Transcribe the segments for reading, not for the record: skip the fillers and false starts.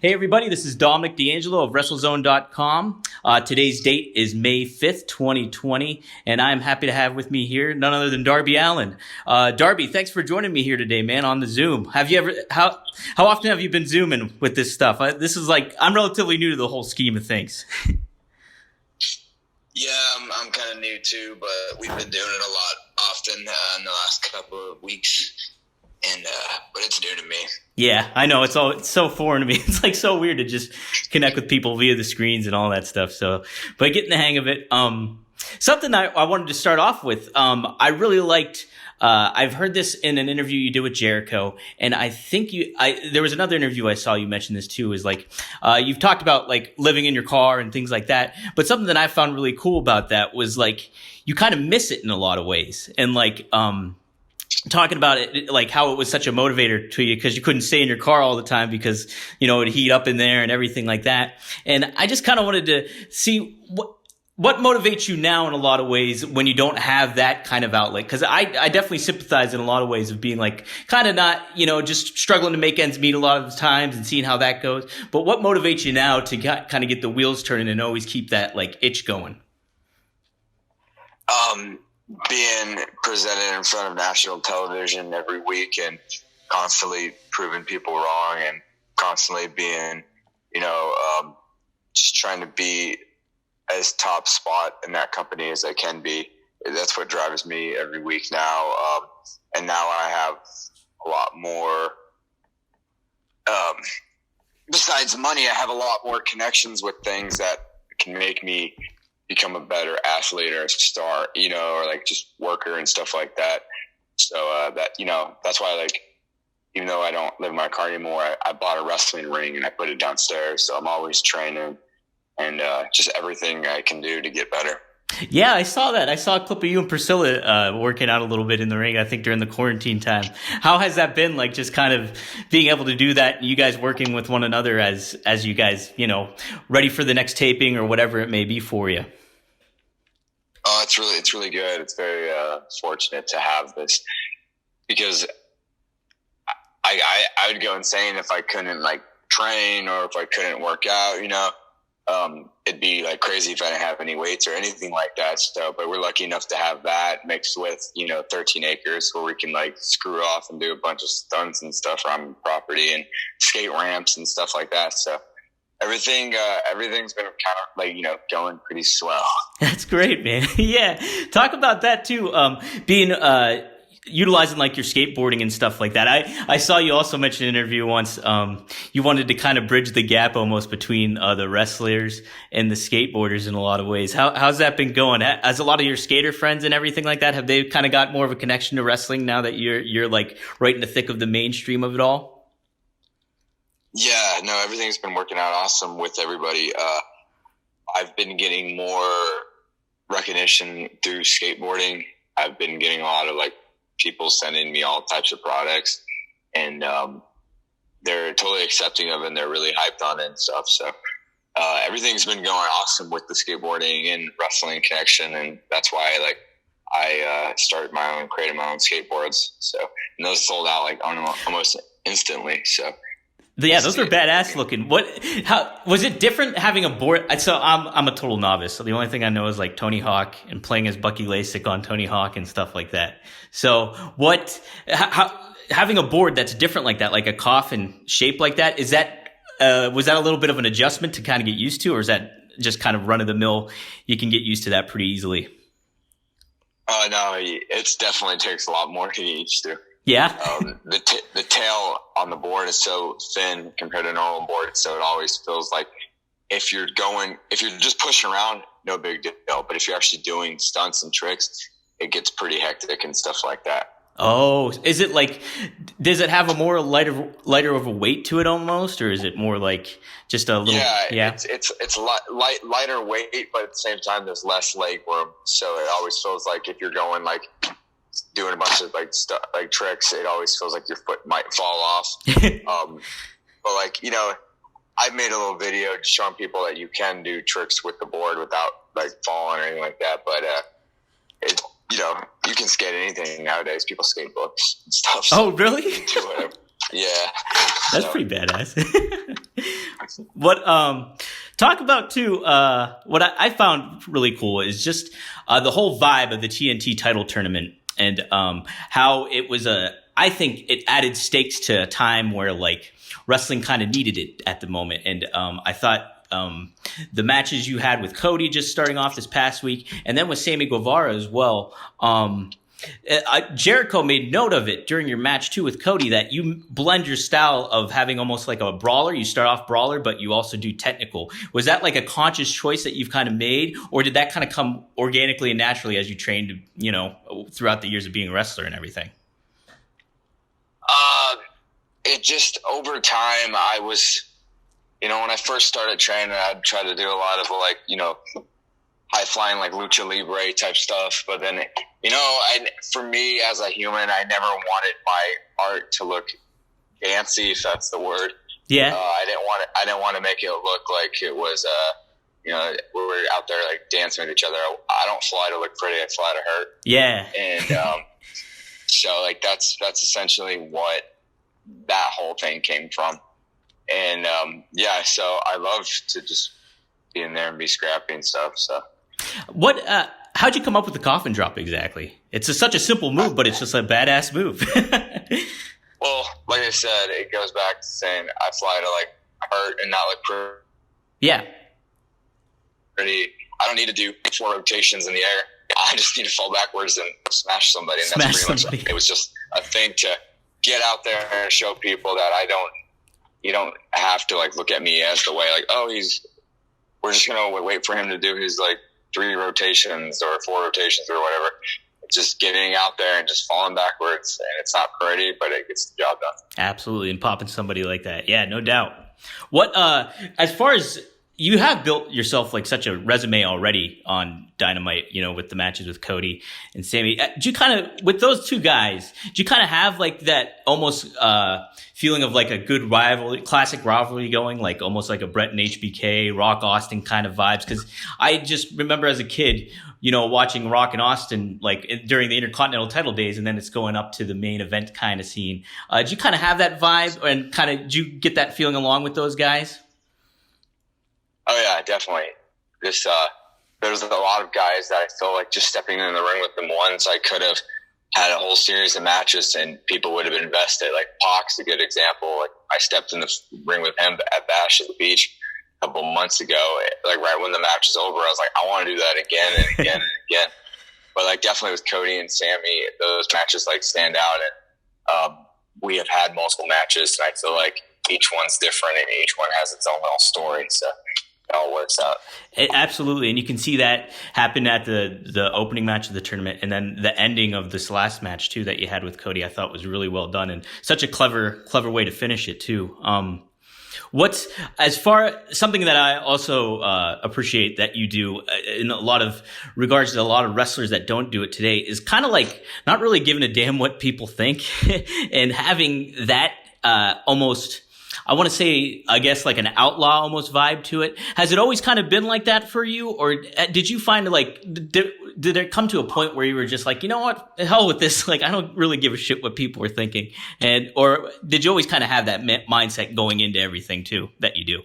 Hey everybody, this is Dominic, DeAngelo of WrestleZone.com. Today's date is May 5th, 2020, and I'm happy to have with me here none other than Darby Allin. Darby, thanks for joining me here today, man, on the Zoom. How often have you been Zooming with this stuff? I'm relatively new to the whole scheme of things. Yeah, I'm kind of new too, but we've been doing it a lot often in the last couple of weeks. But it's new to me. Yeah, I know. It's so foreign to me. It's like so weird to just connect with people via the screens and all that stuff. So, but getting the hang of it. Something I wanted to start off with. I really liked. I've heard this in an interview you did with Jericho, and I think there was another interview I saw you mention this too. Is like you've talked about like living in your car and things like that. But something that I found really cool about that was like you kind of miss it in a lot of ways, and like talking about it, like how it was such a motivator to you because you couldn't stay in your car all the time because, you know, it'd heat up in there and everything like that. And I just kind of wanted to see what motivates you now in a lot of ways when you don't have that kind of outlet. Because I definitely sympathize in a lot of ways of being like kind of not, you know, just struggling to make ends meet a lot of the times and seeing how that goes. But what motivates you now to kind of get the wheels turning and always keep that like itch going? Being presented in front of national television every week and constantly proving people wrong and constantly being, just trying to be as top spot in that company as I can be. That's what drives me every week now. And now I have a lot more, besides money, I have a lot more connections with things that can make me become a better athlete or a star, or like just worker and stuff like that. So that's why, like, even though I don't live in my car anymore, I bought a wrestling ring and I put it downstairs. So I'm always training and just everything I can do to get better. Yeah, I saw that. I saw a clip of you and Priscilla working out a little bit in the ring, I think during the quarantine time. How has that been, like, just kind of being able to do that, you guys working with one another as you guys, ready for the next taping or whatever it may be for you? Oh, it's really good. It's very fortunate to have this because I would go insane if I couldn't like train or if I couldn't work out, it'd be like crazy if I didn't have any weights or anything like that. So, but we're lucky enough to have that mixed with, 13 acres where we can like screw off and do a bunch of stunts and stuff on property and skate ramps and stuff like that. So everything's been kind of like, going pretty swell. That's great, man. Yeah. Talk about that too. Being, utilizing like your skateboarding and stuff like that. I saw you also mention in an interview once, you wanted to kind of bridge the gap almost between the wrestlers and the skateboarders in a lot of ways. How's that been going? As a lot of your skater friends and everything like that, have they kind of got more of a connection to wrestling now that you're like right in the thick of the mainstream of it all? Yeah, no, everything's been working out awesome with everybody. I've been getting more recognition through skateboarding. I've been getting a lot of like people sending me all types of products, and they're totally accepting of it and they're really hyped on it and stuff. So everything's been going awesome with the skateboarding and wrestling connection, and that's why I created my own skateboards. So, and those sold out like almost instantly. So. Yeah, those are badass looking. How was it different having a board? So I'm a total novice. So the only thing I know is like Tony Hawk and playing as Bucky Lasik on Tony Hawk and stuff like that. So having a board that's different like that, like a coffin shape like that, was that a little bit of an adjustment to kind of get used to, or is that just kind of run of the mill? You can get used to that pretty easily. No, it's definitely takes a lot more to get used to. Yeah. The tail on the board is so thin compared to a normal board, so it always feels like if you're just pushing around, no big deal. But if you're actually doing stunts and tricks, it gets pretty hectic and stuff like that. Oh, is it like, does it have a more lighter of a weight to it almost, or is it more like just a little? Yeah. It's lighter weight, but at the same time, there's less leg room, so it always feels like if you're going like doing a bunch of like stuff like tricks, it always feels like your foot might fall off. But like, I've made a little video showing people that you can do tricks with the board without like falling or anything like that. But you can skate anything nowadays. People skate books and stuff. So oh, really? You can do whatever. Yeah. That's pretty badass. What talk about too? What I found really cool is just the whole vibe of the TNT title tournament, and how it was I think it added stakes to a time where like wrestling kind of needed it at the moment, and I thought. The matches you had with Cody just starting off this past week, and then with Sammy Guevara as well. Jericho made note of it during your match too with Cody that you blend your style of having almost like a brawler. You start off brawler, but you also do technical. Was that like a conscious choice that you've kind of made, or did that kind of come organically and naturally as you trained, throughout the years of being a wrestler and everything? It just over time, I was, when I first started training, I'd try to do a lot of like, high flying, like lucha libre type stuff. But then, for me as a human, I never wanted my art to look fancy, if that's the word. Yeah. I didn't want to make it look like it was, we were out there like dancing with each other. I don't fly to look pretty. I fly to hurt. Yeah. And, so like, that's essentially what that whole thing came from. And, so I love to just be in there and be scrappy and stuff. So how'd you come up with the coffin drop exactly? It's such a simple move, but it's just a badass move. Well, like I said, it goes back to saying I fly to like hurt and not look pretty. I don't need to do 4 rotations in the air. I just need to fall backwards and smash somebody. And that's pretty much, it was just a thing to get out there and show people that you don't have to like look at me as the way like, we're just going to wait for him to do his like 3 rotations or 4 rotations or whatever. Just getting out there and just falling backwards, and it's not pretty, but it gets the job done. Absolutely. And popping somebody like that. Yeah, no doubt. What, as far as you have built yourself like such a resume already on Dynamite, with the matches with Cody and Sammy. Do you kind of, with those two guys, do you kind of have like that almost feeling of like a good classic rivalry going, like almost like a Brett and HBK, Rock Austin kind of vibes? Because I just remember as a kid, watching Rock and Austin like during the Intercontinental title days, and then it's going up to the main event kind of scene. Do you kind of have that vibe, and kind of do you get that feeling along with those guys? Oh yeah, definitely. There's a lot of guys that I feel like just stepping in the ring with them once, I could have had a whole series of matches and people would have invested. Like Pac's a good example. Like I stepped in the ring with him at Bash at the Beach a couple months ago. Like right when the match was over, I was like, I want to do that again and again and again. But like definitely with Cody and Sammy, those matches like stand out. And we have had multiple matches, and I feel like each one's different and each one has its own little story. So it all works out. Absolutely. And you can see that happen at the opening match of the tournament, and then the ending of this last match too that you had with Cody, I thought was really well done, and such a clever way to finish it too. What's, as far, something that I also appreciate that you do in a lot of regards to a lot of wrestlers that don't do it today is kind of like not really giving a damn what people think and having that almost, I want to say, I guess, like an outlaw almost vibe to it. Has it always kind of been like that for you? Or did you find like, did it come to a point where you were just like, you know what, the hell with this? Like, I don't really give a shit what people are thinking. Or did you always kind of have that mindset going into everything too that you do?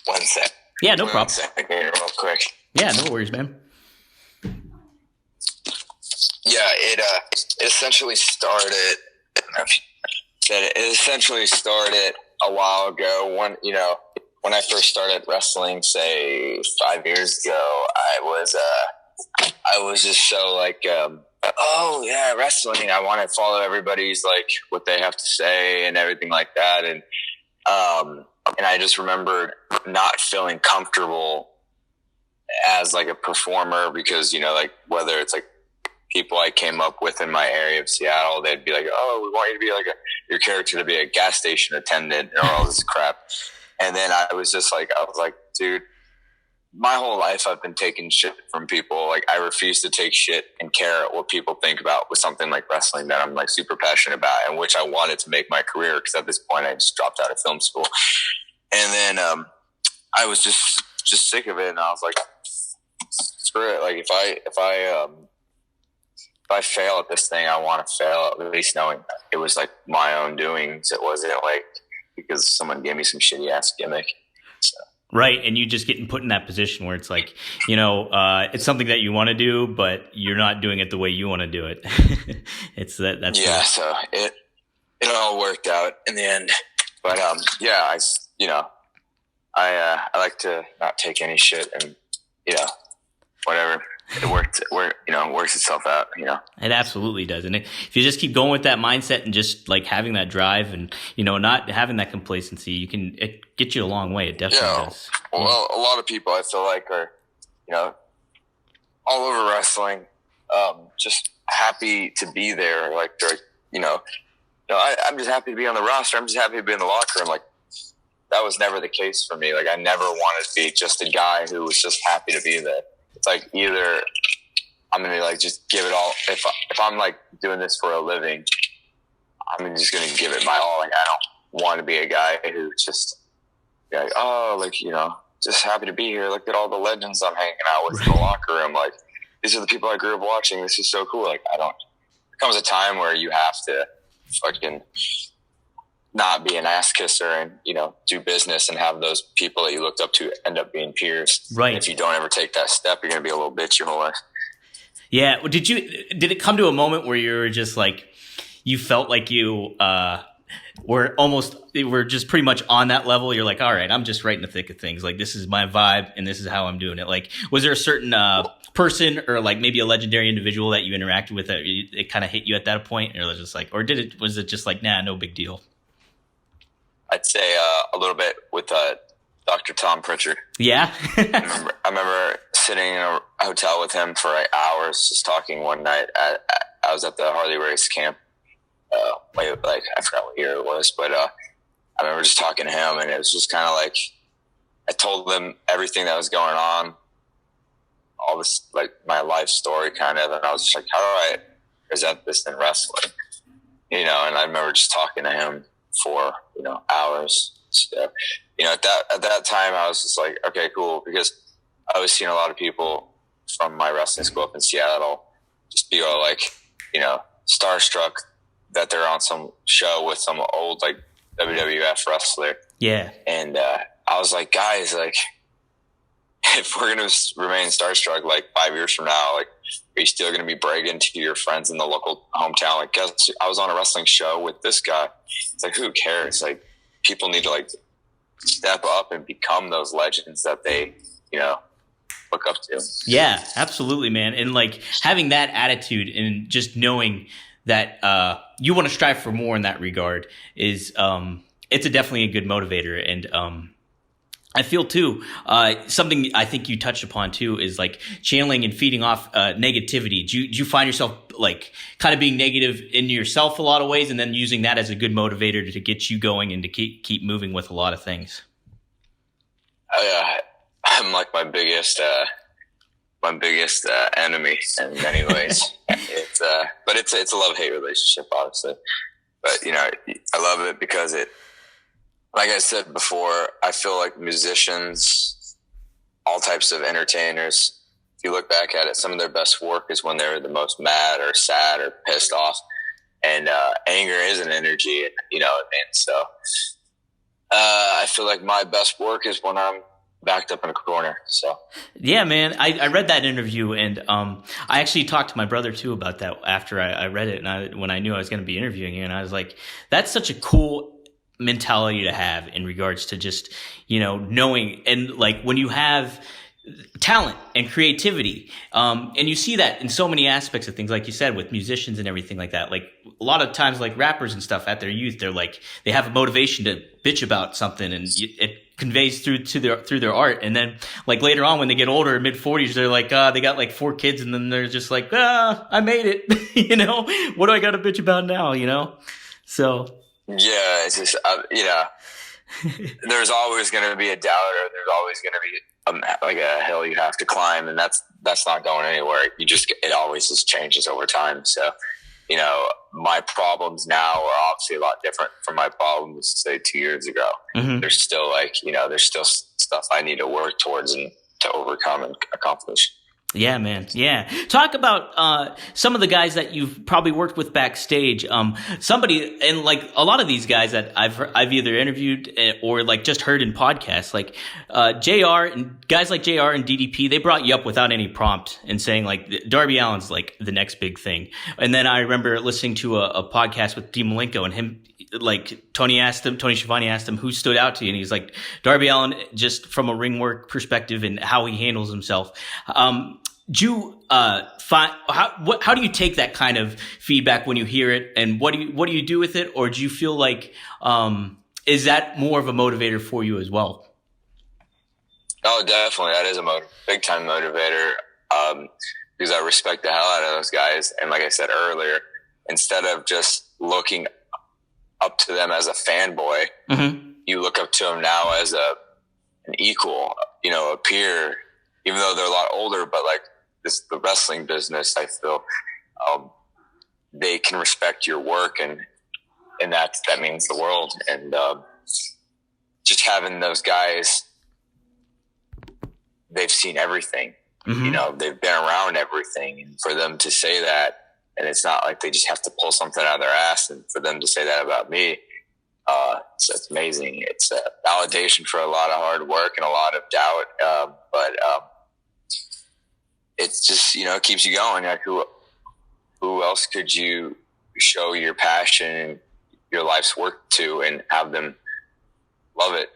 One sec. Yeah, no problem. 1 second here, real quick. Yeah, no worries, man. Yeah, it essentially started. I don't know if you said it. It essentially started a while ago. When I first started wrestling, say 5 years ago, I was just so like, oh yeah, wrestling. I want to follow everybody's like what they have to say and everything like that. And I just remembered not feeling comfortable as like a performer because, like whether it's like people I came up with in my area of Seattle, they'd be like, oh, we want you to be like your character to be a gas station attendant or all this crap. And then I was like, dude, my whole life I've been taking shit from people. Like I refuse to take shit and care what people think about with something like wrestling that I'm like super passionate about and which I wanted to make my career. Because at this point I just dropped out of film school. And then I was just sick of it. And I was like, screw it. Like if I fail at this thing, I want to fail at least knowing that it was like my own doings. It wasn't like, because someone gave me some shitty ass gimmick. So. Right, and you just getting put in that position where it's like, it's something that you want to do, but you're not doing it the way you want to do it. It's that's yeah. So it all worked out in the end, but I like to not take any shit, and whatever. It works itself out, It absolutely does. And if you just keep going with that mindset and just like having that drive and, not having that complacency, it gets you a long way. It definitely does. Well, a lot of people I feel like are, all over wrestling, just happy to be there. Like they're, I'm just happy to be on the roster. I'm just happy to be in the locker room. Like that was never the case for me. Like I never wanted to be just a guy who was just happy to be there. It's like either I'm going to like just give it all. If I'm like doing this for a living, I'm just going to give it my all. Like I don't want to be a guy who's just like, just happy to be here. Look at all the legends I'm hanging out with in the locker room. Like these are the people I grew up watching. This is so cool. Like there comes a time where you have to fucking not be an ass kisser and, do business and have those people that you looked up to end up being peers. Right. And if you don't ever take that step, you're going to be a little bitch your whole life. Yeah. Did it come to a moment where you were just like, you felt like you were just pretty much on that level? You're like, all right, I'm just right in the thick of things. Like this is my vibe and this is how I'm doing it. Like, was there a certain person or like maybe a legendary individual that you interacted with that it kind of hit you at that point? Or was it just like, nah, no big deal? I'd say a little bit with Dr. Tom Pritchard. Yeah. I remember sitting in a hotel with him for hours just talking one night. I was at the Harley race camp. I forgot what year it was, but I remember just talking to him, and it was just kind of like I told him everything that was going on, all this, like my life story kind of, and I was just like, how do I present this in wrestling? And I remember just talking to him for hours. So, at that time I was just like, okay, cool, because I was seeing a lot of people from my wrestling school up in Seattle just be all like, starstruck that they're on some show with some old like WWF wrestler. Yeah. And I was like, guys, like if we're gonna remain starstruck like 5 years from now, like are you still gonna be bragging to your friends in the local hometown? Like, guess I was on a wrestling show with this guy. It's like, who cares? Like, people need to like step up and become those legends that they, look up to. Yeah, absolutely, man. And like having that attitude and just knowing that you want to strive for more in that regard is it's definitely a good motivator. And I feel too, something I think you touched upon too is like channeling and feeding off negativity. Do you find yourself like kind of being negative in yourself a lot of ways and then using that as a good motivator to get you going and to keep moving with a lot of things? I'm like my biggest enemy in many ways. But it's a love-hate relationship, obviously. But, I love it because like I said before, I feel like musicians, all types of entertainers, if you look back at it, some of their best work is when they're the most mad or sad or pissed off. And anger is an energy, you know what I mean? So I feel like my best work is when I'm backed up in a corner. So yeah, man, I read that interview, and I actually talked to my brother too about that after I read it, and when I knew I was going to be interviewing you, and I was like, that's such a cool mentality to have in regards to just, knowing, and like when you have talent and creativity, and you see that in so many aspects of things, like you said, with musicians and everything like that. Like a lot of times, like rappers and stuff at their youth, they're like, they have a motivation to bitch about something, and it conveys through their art. And then like later on when they get older, mid-40s, they're like, they got like 4 kids, and then they're just like, I made it. What do I got to bitch about now? So yeah, it's just there's always going to be a doubter. There's always going to be like a hill you have to climb, and that's not going anywhere. It always just changes over time. So my problems now are obviously a lot different from my problems, say, 2 years ago. Mm-hmm. There's still there's still stuff I need to work towards and to overcome and accomplish. Yeah, man. Yeah. Talk about some of the guys that you've probably worked with backstage. Somebody, and like a lot of these guys that I've either interviewed or like just heard in podcasts, like JR and guys like JR and DDP, they brought you up without any prompt and saying like Darby Allin's like the next big thing. And then I remember listening to a podcast with DeAngelo and him, like Tony Schiavone asked him who stood out to you, and he's like Darby Allin, just from a ring work perspective and how he handles himself. Do you find how do you take that kind of feedback when you hear it, and what do you do with it, or do you feel like is that more of a motivator for you as well? Oh, definitely, that is a big time motivator, because I respect the hell out of those guys, and like I said earlier, instead of just looking up to them as a fanboy, you look up to them now as an equal, a peer, even though they're a lot older, but like the wrestling business, I feel, they can respect your work, and that means the world. And, just having those guys, they've seen everything, they've been around everything, and for them to say that, and it's not like they just have to pull something out of their ass, and for them to say that about me, it's amazing. It's a validation for a lot of hard work and a lot of doubt. But it's just, it keeps you going. Like who else could you show your passion and your life's work to and have them love it,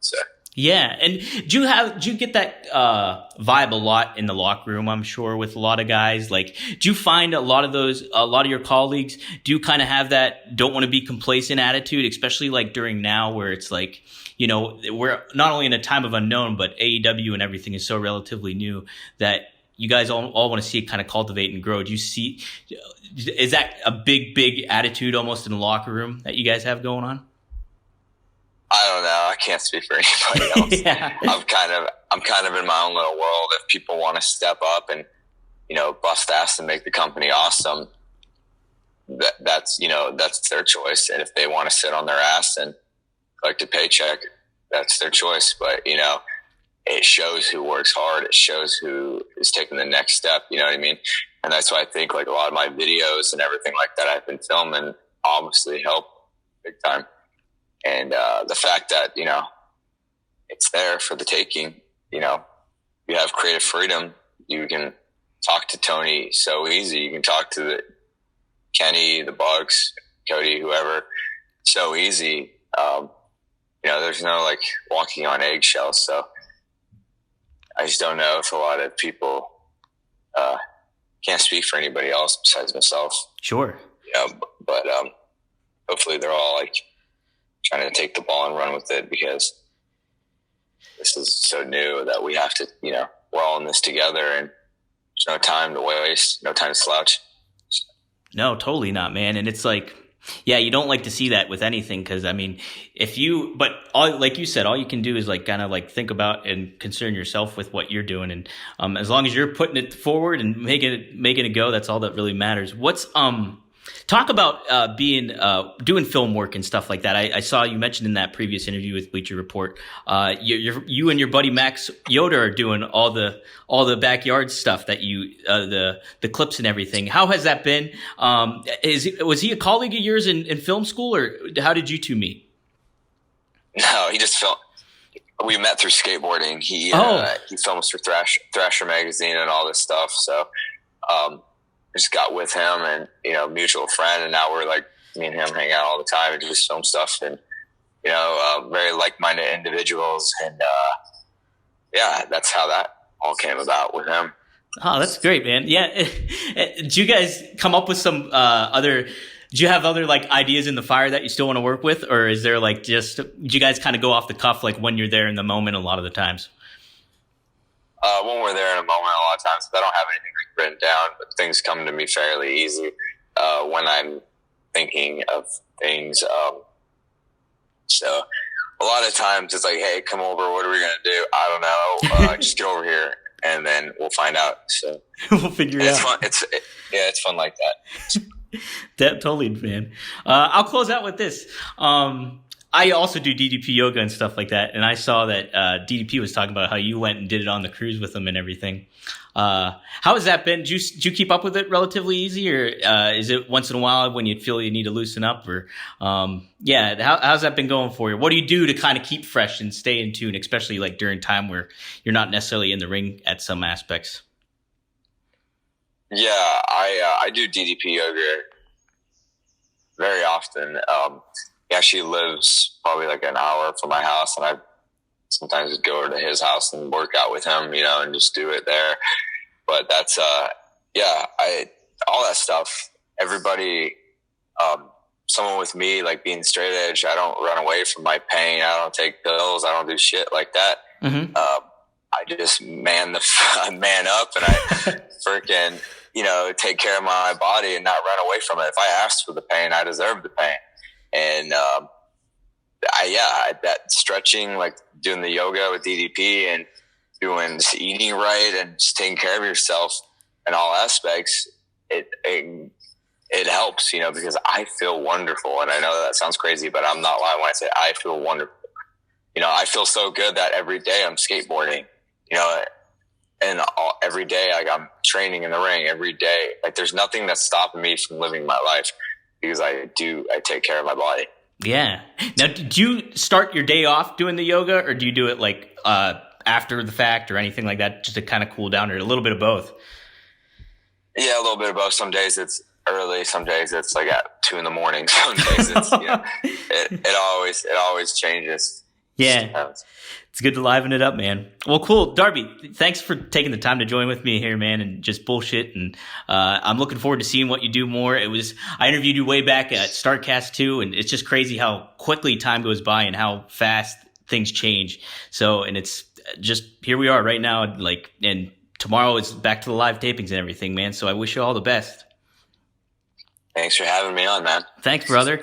So. Yeah, and do you get that vibe a lot in the locker room? I'm sure with a lot of guys. Like, do you find a lot of your colleagues do kind of have that don't want to be complacent attitude, especially like during now where it's like, we're not only in a time of unknown, but AEW and everything is so relatively new that you guys all want to see it kind of cultivate and grow. Do you see? Is that a big attitude almost in the locker room that you guys have going on? I don't know. I can't speak for anybody else. Yeah. I'm kind of in my own little world. If people want to step up and, bust ass and make the company awesome, that's their choice. And if they want to sit on their ass and collect a paycheck, that's their choice. But, it shows who works hard. It shows who is taking the next step. You know what I mean? And that's why I think like a lot of my videos and everything like that I've been filming obviously help big time. And the fact that, it's there for the taking, you have creative freedom. You can talk to Tony so easy. You can talk to Kenny, the Bugs, Cody, whoever, so easy. There's no like walking on eggshells. So I just don't know if a lot of people can't speak for anybody else besides myself. Sure. But hopefully they're all like trying to take the ball and run with it, because this is so new that we have to, we're all in this together, and there's no time to waste, no time to slouch. No, totally not, man. And it's like, yeah, you don't like to see that with anything, because I mean, like you said, all you can do is like kind of like think about and concern yourself with what you're doing, and as long as you're putting it forward and making it go, that's all that really matters. Talk about doing film work and stuff like that. I saw you mentioned in that previous interview with Bleacher Report, you and your buddy Max Yoder are doing all the backyard stuff that the clips and everything. How has that been? Was he a colleague of yours in film school, or how did you two meet? No, he just filmed. We met through skateboarding. He films for Thrasher magazine and all this stuff. So. Just got with him and, mutual friend. And now we're like, me and him hang out all the time and just film stuff, and, very like-minded individuals. And, that's how that all came about with him. Oh, that's great, man. Yeah. Did you guys come up with some, do you have other like ideas in the fire that you still want to work with? Or is there like do you guys kind of go off the cuff, like when you're there in the moment a lot of the times? When we're there in a moment, a lot of times I don't have anything written down, but things come to me fairly easy when I'm thinking of things. So a lot of times it's like, hey, come over. What are we going to do? I don't know. Just get over here, and then we'll find out. So we'll figure it out. Fun. It's fun like that. That totally, man. I'll close out with this. I also do DDP yoga and stuff like that, and I saw that DDP was talking about how you went and did it on the cruise with him and everything. How has that been? Did you keep up with it relatively easy, or is it once in a while when you feel you need to loosen up? Or how's that been going for you? What do you do to kind of keep fresh and stay in tune, especially like during time where you're not necessarily in the ring at some aspects? Yeah, I do DDP yoga very often. He actually lives probably like an hour from my house, and I sometimes just go over to his house and work out with him, and just do it there. But that's all that stuff. Everybody, someone with me, like being straight edge, I don't run away from my pain. I don't take pills. I don't do shit like that. Mm-hmm. I just man up, and I freaking take care of my body and not run away from it. If I asked for the pain, I deserve the pain. And that stretching, like doing the yoga with DDP and doing just eating right and just taking care of yourself in all aspects, it helps, because I feel wonderful. And I know that sounds crazy, but I'm not lying when I say I feel wonderful. I feel so good that every day I'm skateboarding, and every day I'm training in the ring every day. Like there's nothing that's stopping me from living my life because I take care of my body. Yeah. Now, do you start your day off doing the yoga, or do you do it like after the fact or anything like that, just to kind of cool down, or a little bit of both? Yeah, a little bit of both. Some days it's early. Some days it's like at 2 a.m. Some days it's it always changes. Yeah. It's good to liven it up, man. Well, cool. Darby, thanks for taking the time to join with me here, man, and just bullshit. And I'm looking forward to seeing what you do more. I interviewed you way back at Startcast 2, and it's just crazy how quickly time goes by and how fast things change. So, and it's just, here we are right now, and tomorrow is back to the live tapings and everything, man. So I wish you all the best. Thanks for having me on, man. Thanks, brother.